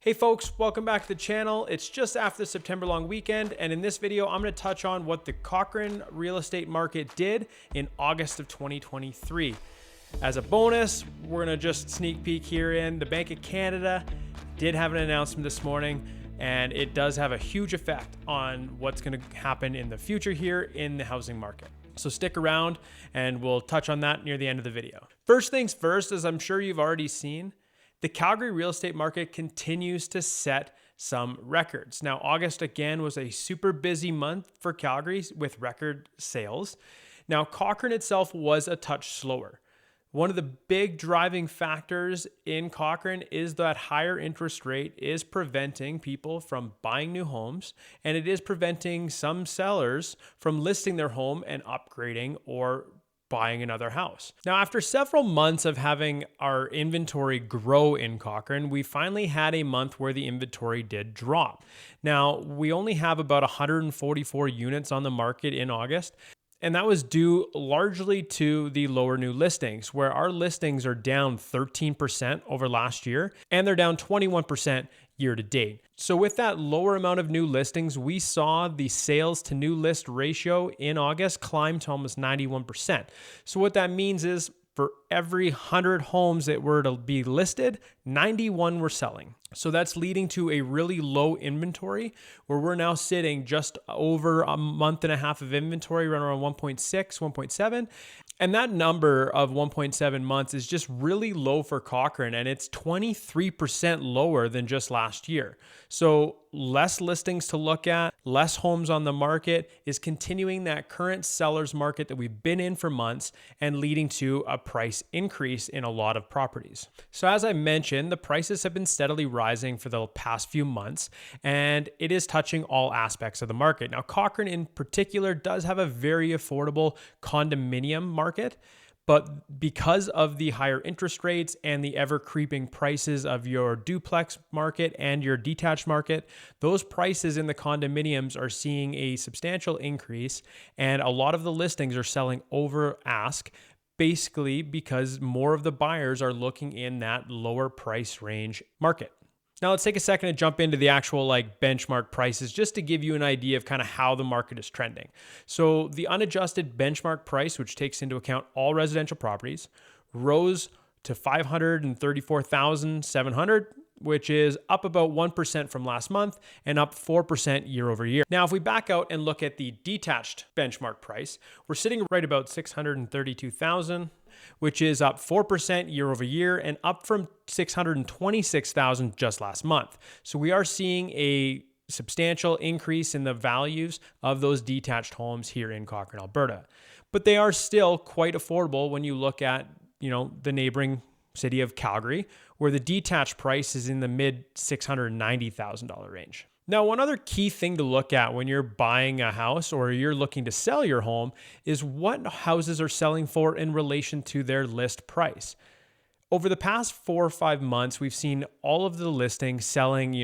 Hey folks, welcome back to the channel. It's just after the September long weekend, and in this video, I'm going to touch on what the Cochrane Real Estate Market did in August of 2023. As a bonus, we're going to just sneak peek here in. The Bank of Canada did have an announcement this morning, and it does have a huge effect on what's going to happen in the future here in the housing market. So stick around and we'll touch on that near the end of the video. First things first, as I'm sure you've already seen, the Calgary real estate market continues to set some records. Now, August again was a super busy month for Calgary with record sales. Now, Cochrane itself was a touch slower. One of the big driving factors in Cochrane is that higher interest rate is preventing people from buying new homes, and it is preventing some sellers from listing their home and upgrading or buying another house. Now, after several months of having our inventory grow in Cochrane, we finally had a month where the inventory did drop. Now, we only have about 144 units on the market in August, and that was due largely to the lower new listings, where our listings are down 13% over last year, and they're down 21% year to date. So with that lower amount of new listings, we saw the sales to new list ratio in August climb to almost 91%. So what that means is for every 100 homes that were to be listed, 91 were selling. So that's leading to a really low inventory where we're now sitting just over a month and a half of inventory, around 1.6, 1.7. And that number of 1.7 months is just really low for Cochrane, and it's 23% lower than just last year. So less listings to look at, less homes on the market is continuing that current seller's market that we've been in for months and leading to a price increase in a lot of properties. So as I mentioned, the prices have been steadily rising for the past few months, and it is touching all aspects of the market. Now, Cochrane in particular does have a very affordable condominium market, but because of the higher interest rates and the ever creeping prices of your duplex market and your detached market, those prices in the condominiums are seeing a substantial increase, and a lot of the listings are selling over ask, basically because more of the buyers are looking in that lower price range market. Now let's take a second to jump into the actual benchmark prices just to give you an idea of kind of how the market is trending. So the unadjusted benchmark price, which takes into account all residential properties, rose to $534,700, which is up about 1% from last month and up 4% year over year. Now, if we back out and look at the detached benchmark price, we're sitting right about $632,000, which is up 4% year over year and up from $626,000 just last month. So we are seeing a substantial increase in the values of those detached homes here in Cochrane, Alberta. But they are still quite affordable when you look at, the neighboring city of Calgary, where the detached price is in the mid $690,000 range. Now, one other key thing to look at when you're buying a house or you're looking to sell your home is what houses are selling for in relation to their list price. Over the past 4 or 5 months, we've seen all of the listings selling,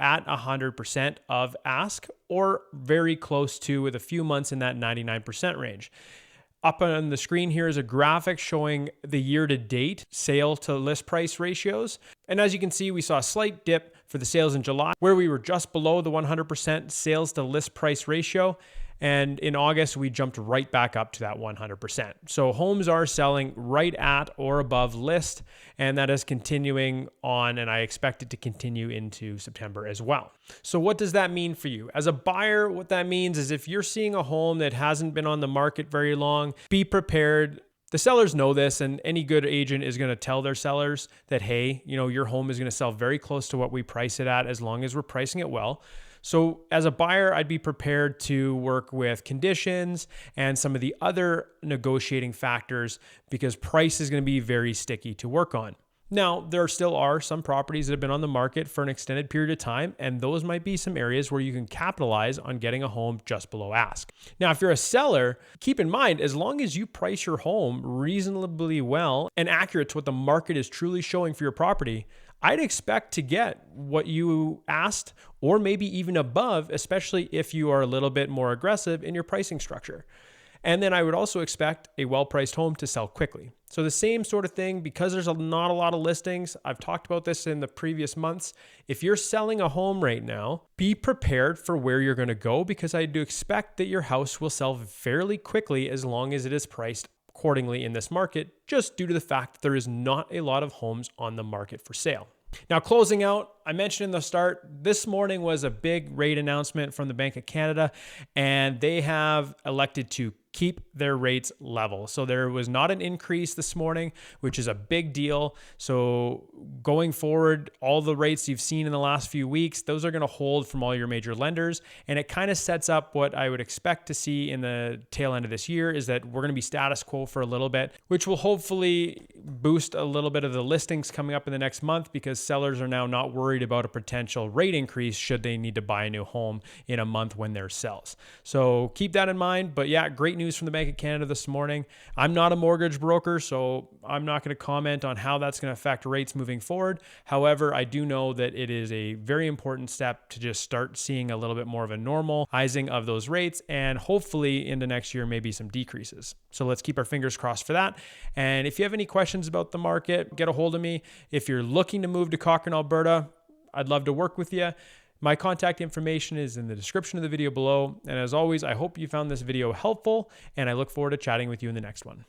at 100% of ask or very close to, with a few months in that 99% range. Up on the screen here is a graphic showing the year-to-date sale to list price ratios. And as you can see, we saw a slight dip for the sales in July, where we were just below the 100% sales to list price ratio. And in August, we jumped right back up to that 100%. So homes are selling right at or above list, and that is continuing on, and I expect it to continue into September as well. So what does that mean for you? As a buyer, what that means is if you're seeing a home that hasn't been on the market very long, be prepared. The sellers know this, and any good agent is going to tell their sellers that, hey, your home is going to sell very close to what we price it at as long as we're pricing it well. So as a buyer, I'd be prepared to work with conditions and some of the other negotiating factors because price is going to be very sticky to work on. Now, there still are some properties that have been on the market for an extended period of time, and those might be some areas where you can capitalize on getting a home just below ask. Now, if you're a seller, keep in mind, as long as you price your home reasonably well and accurate to what the market is truly showing for your property, I'd expect to get what you asked or maybe even above, especially if you are a little bit more aggressive in your pricing structure. And then I would also expect a well-priced home to sell quickly. So the same sort of thing, because there's not a lot of listings. I've talked about this in the previous months. If you're selling a home right now, be prepared for where you're going to go, because I do expect that your house will sell fairly quickly as long as it is priced accordingly in this market, just due to the fact that there is not a lot of homes on the market for sale. Now, closing out, I mentioned in the start, this morning was a big rate announcement from the Bank of Canada, and they have elected to keep their rates level. So there was not an increase this morning, which is a big deal. So going forward, all the rates you've seen in the last few weeks, those are going to hold from all your major lenders. And it kind of sets up what I would expect to see in the tail end of this year, is that we're going to be status quo for a little bit, which will hopefully boost a little bit of the listings coming up in the next month, because sellers are now not worried about a potential rate increase should they need to buy a new home in a month when there's sells. So keep that in mind. But yeah, great news from the Bank of Canada this morning. I'm not a mortgage broker, so I'm not going to comment on how that's going to affect rates moving forward. However, I do know that it is a very important step to just start seeing a little bit more of a normalizing of those rates, and hopefully into next year, maybe some decreases. So let's keep our fingers crossed for that. And if you have any questions about the market, get a hold of me. If you're looking to move to Cochrane, Alberta, I'd love to work with you. My contact information is in the description of the video below. And as always, I hope you found this video helpful, and I look forward to chatting with you in the next one.